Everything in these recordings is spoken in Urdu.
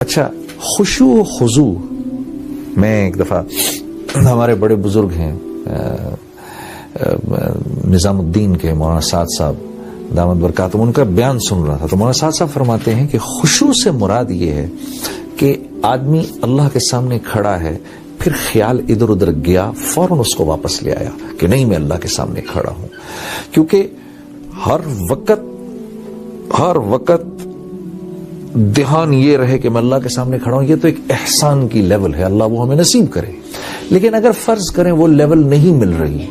اچھا، خشوع و خضوع، میں ایک دفعہ ہمارے بڑے بزرگ ہیں نظام الدین کے مولانا سعد صاحب دامت برکاتہم، ان کا بیان سن رہا تھا، تو مولانا سعد صاحب فرماتے ہیں کہ خشوع سے مراد یہ ہے کہ آدمی اللہ کے سامنے کھڑا ہے، پھر خیال ادھر ادھر گیا، فوراً اس کو واپس لے آیا کہ نہیں میں اللہ کے سامنے کھڑا ہوں. کیونکہ ہر وقت دھیان یہ رہے کہ میں اللہ کے سامنے کھڑا ہوں، یہ تو ایک احسان کی لیول ہے، اللہ وہ ہمیں نصیب کرے. لیکن اگر فرض کریں وہ لیول نہیں مل رہی،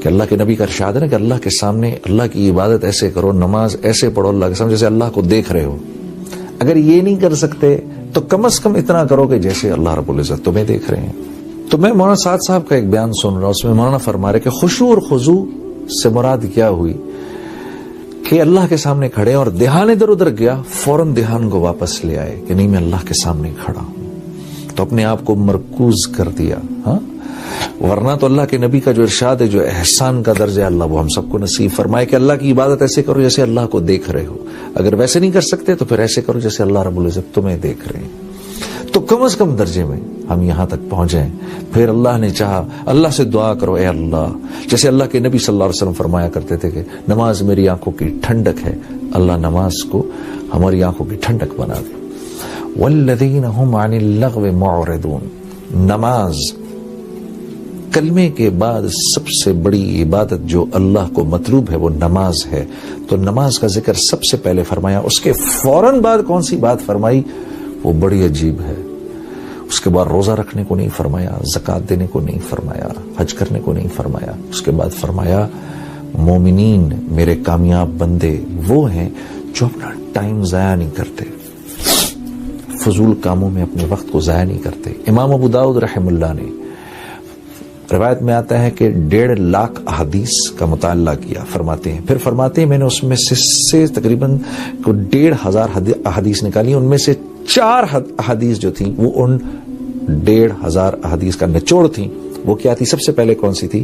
کہ اللہ کے نبی کا ارشاد ہے نا کہ اللہ کے سامنے اللہ کی عبادت ایسے کرو، نماز ایسے پڑھو اللہ کے سامنے جیسے اللہ کو دیکھ رہے ہو. اگر یہ نہیں کر سکتے تو کم از کم اتنا کرو کہ جیسے اللہ رب العزت تمہیں دیکھ رہے ہیں. تو میں مولانا سعد صاحب کا ایک بیان سن رہا ہوں، اس میں مولانا فرما رہے کہ خشوع اور خضوع سے مراد کیا ہوئی کہ اللہ کے سامنے کھڑے اور دھیان ادھر ادھر گیا، فوراً دھیان کو واپس لے آئے کہ نہیں میں اللہ کے سامنے کھڑا ہوں، تو اپنے آپ کو مرکوز کر دیا. ہاں، ورنہ تو اللہ کے نبی کا جو ارشاد ہے، جو احسان کا درجہ ہے، اللہ وہ ہم سب کو نصیب فرمائے کہ اللہ کی عبادت ایسے کرو جیسے اللہ کو دیکھ رہے ہو. اگر ویسے نہیں کر سکتے تو پھر ایسے کرو جیسے اللہ رب العزت تمہیں دیکھ رہے ہیں. تو کم از کم درجے میں ہم یہاں تک پہنچیں. پھر اللہ نے چاہا اللہ سے دعا کرو، اے اللہ، جیسے اللہ کے نبی صلی اللہ علیہ وسلم فرمایا کرتے تھے کہ نماز میری آنکھوں کی ٹھنڈک ہے، اللہ نماز کو ہماری آنکھوں کی ٹھنڈک بنا دے. والذین هم عن اللغو معرضون، نماز کلمے کے بعد سب سے بڑی عبادت جو اللہ کو مطلوب ہے وہ نماز ہے. تو نماز کا ذکر سب سے پہلے فرمایا، اس کے فوراً بعد کون سی بات فرمائی وہ بڑی عجیب ہے. اس کے بعد روزہ رکھنے کو نہیں فرمایا، زکوٰۃ دینے کو نہیں فرمایا، حج کرنے کو نہیں فرمایا. اس کے بعد فرمایا مومنین، میرے کامیاب بندے وہ ہیں جو اپنا ٹائم ضائع نہیں کرتے، فضول کاموں میں اپنے وقت کو ضائع نہیں کرتے. امام ابو داؤد رحم اللہ نے روایت میں آتا ہے کہ 1.5 لاکھ احادیث کا مطالعہ کیا، فرماتے ہیں. پھر فرماتے ہیں میں نے اس میں سے تقریباً 1,500 احادیث نکالی. ان میں سے 4 احادیث جو تھیں وہ ان 1,500 احادیث کا نچوڑ تھیں. وہ کیا تھی؟ سب سے پہلے کون سی تھی؟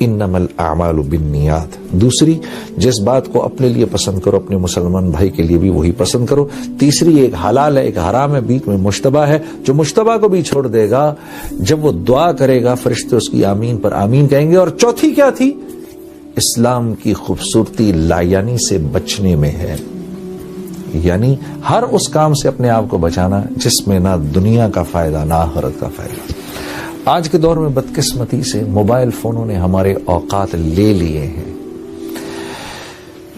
انما الاعمال بالنیات. دوسری، جس بات کو اپنے لیے پسند کرو اپنے مسلمان بھائی کے لیے بھی وہی پسند کرو. تیسری، ایک حلال ہے ایک حرام ہے، بیچ میں مشتبہ ہے، جو مشتبہ کو بھی چھوڑ دے گا جب وہ دعا کرے گا فرشتے اس کی آمین پر آمین کہیں گے. اور چوتھی کیا تھی؟ اسلام کی خوبصورتی لایانی سے بچنے میں ہے، یعنی ہر اس کام سے اپنے آپ کو بچانا جس میں نہ دنیا کا فائدہ نہ آخرت کا فائدہ. آج کے دور میں بدقسمتی سے موبائل فونوں نے ہمارے اوقات لے لیے ہیں.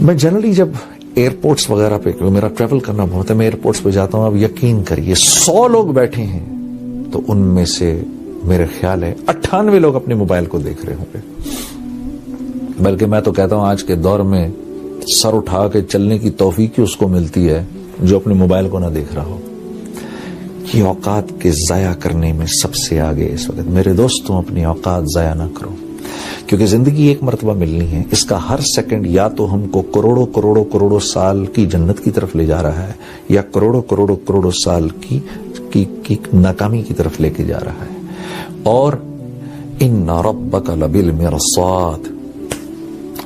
میں جنرلی جب ایئرپورٹس وغیرہ پہ، میرا ٹریول کرنا بہت ہے، میں ایئرپورٹس پہ جاتا ہوں. اب یقین کریے 100 لوگ بیٹھے ہیں تو ان میں سے میرے خیال ہے 98 لوگ اپنے موبائل کو دیکھ رہے ہوں گے. بلکہ میں تو کہتا ہوں آج کے دور میں سر اٹھا کے چلنے کی توفیق اس کو ملتی ہے جو اپنے موبائل کو نہ دیکھ رہا ہو. یہ اوقات کے ضائع کرنے میں سب سے آگے اس وقت. میرے دوستوں، اپنی اوقات ضائع نہ کرو، کیونکہ زندگی ایک مرتبہ ملنی ہے. اس کا ہر سیکنڈ یا تو ہم کو کروڑوں کروڑوں کروڑوں سال کی جنت کی طرف لے جا رہا ہے، یا کروڑوں کروڑوں کروڑوں سال کی ناکامی کی طرف لے کے جا رہا ہے. اور ان ربک لبالمرصاد،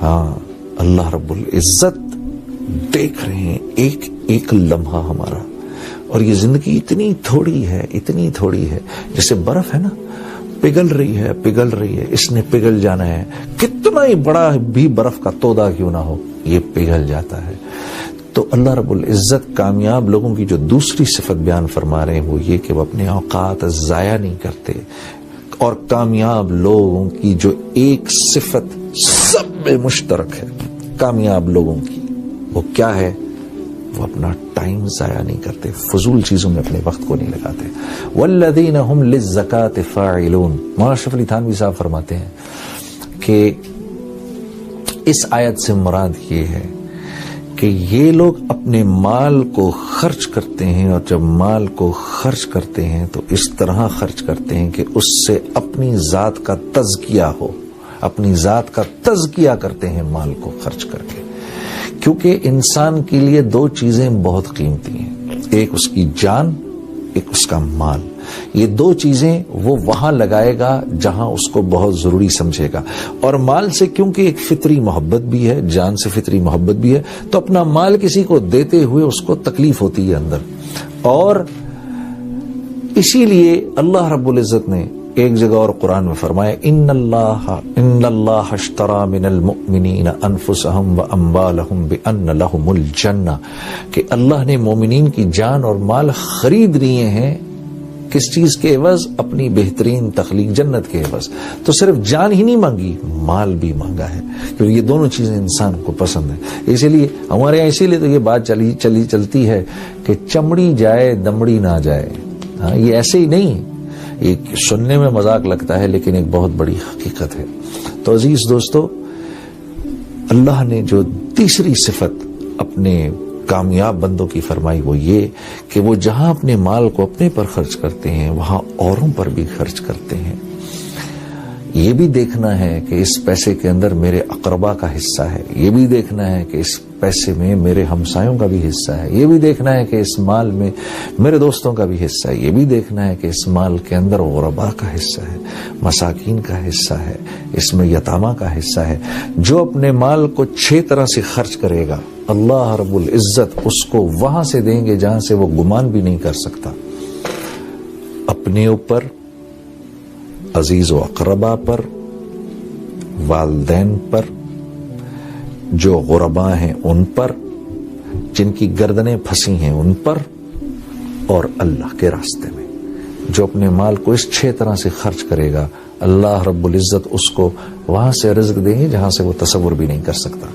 ہاں اللہ رب العزت دیکھ رہے ہیں ایک ایک لمحہ ہمارا. اور یہ زندگی اتنی تھوڑی ہے جیسے برف ہے نا، پگھل رہی ہے، اس نے پگھل جانا ہے. کتنا ہی بڑا بھی برف کا تودا کیوں نہ ہو، یہ پگھل جاتا ہے. تو اللہ رب العزت کامیاب لوگوں کی جو دوسری صفت بیان فرما رہے ہیں وہ یہ کہ وہ اپنے اوقات ضائع نہیں کرتے. اور کامیاب لوگوں کی جو ایک صفت سب میں مشترک ہے کامیاب لوگوں کی، وہ کیا ہے؟ وہ اپنا ٹائم ضائع نہیں کرتے، فضول چیزوں میں اپنے وقت کو نہیں لگاتے. والذین هم للزکاة فاعلون. مولانا اشرف علی تھانوی صاحب فرماتے ہیں کہ اس آیت سے مراد یہ ہے کہ یہ لوگ اپنے مال کو خرچ کرتے ہیں، اور جب مال کو خرچ کرتے ہیں تو اس طرح خرچ کرتے ہیں کہ اس سے اپنی ذات کا تزکیہ ہو، اپنی ذات کا تزکیہ کرتے ہیں مال کو خرچ کر کے. کیونکہ انسان کے لیے 2 چیزیں بہت قیمتی ہیں، ایک اس کی جان، ایک اس کا مال. یہ 2 چیزیں وہ وہاں لگائے گا جہاں اس کو بہت ضروری سمجھے گا. اور مال سے کیونکہ ایک فطری محبت بھی ہے، جان سے فطری محبت بھی ہے، تو اپنا مال کسی کو دیتے ہوئے اس کو تکلیف ہوتی ہے اندر. اور اسی لیے اللہ رب العزت نے ایک جگہ اور قرآن میں فرمایا ان اللہ اشترى من المؤمنین انفسهم واموالهم بان لهم الجنہ، کہ اللہ نے مومنین کی جان اور مال خرید لیے ہیں، کس چیز کے عوض؟ اپنی بہترین تخلیق جنت کے عوض۔ تو صرف جان ہی نہیں مانگی، مال بھی مانگا ہے، کیونکہ یہ دونوں چیزیں انسان کو پسند ہیں۔ اسی لیے ہمارے یہاں اسی لیے تو یہ بات چلتی ہے کہ چمڑی جائے دمڑی نہ جائے۔ ہاں، یہ ایسے ہی نہیں، یہ سننے میں مذاق لگتا ہے لیکن ایک بہت بڑی حقیقت ہے۔ تو عزیز دوستو، اللہ نے جو تیسری صفت اپنے کامیاب بندوں کی فرمائی وہ یہ کہ وہ جہاں اپنے مال کو اپنے پر خرچ کرتے ہیں وہاں اوروں پر بھی خرچ کرتے ہیں۔ یہ بھی دیکھنا ہے کہ اس پیسے کے اندر میرے اقربا کا حصہ ہے، یہ بھی دیکھنا ہے کہ اس پیسے میں میرے ہمسایوں کا بھی حصہ ہے، یہ بھی دیکھنا ہے کہ اس مال میں میرے دوستوں کا بھی حصہ ہے، یہ بھی دیکھنا ہے کہ اس مال کے اندر غربا کا حصہ ہے، مساکین کا حصہ ہے، اس میں یتامہ کا حصہ ہے۔ جو اپنے مال کو 6 طرح سے خرچ کرے گا اللہ رب العزت اس کو وہاں سے دیں گے جہاں سے وہ گمان بھی نہیں کر سکتا، اپنے اوپر، عزیز و اقربا پر، والدین پر، جو غربا ہیں ان پر، جن کی گردنیں پھنسی ہیں ان پر، اور اللہ کے راستے میں۔ جو اپنے مال کو اس 6 طرح سے خرچ کرے گا اللہ رب العزت اس کو وہاں سے رزق دیں گے جہاں سے وہ تصور بھی نہیں کر سکتا۔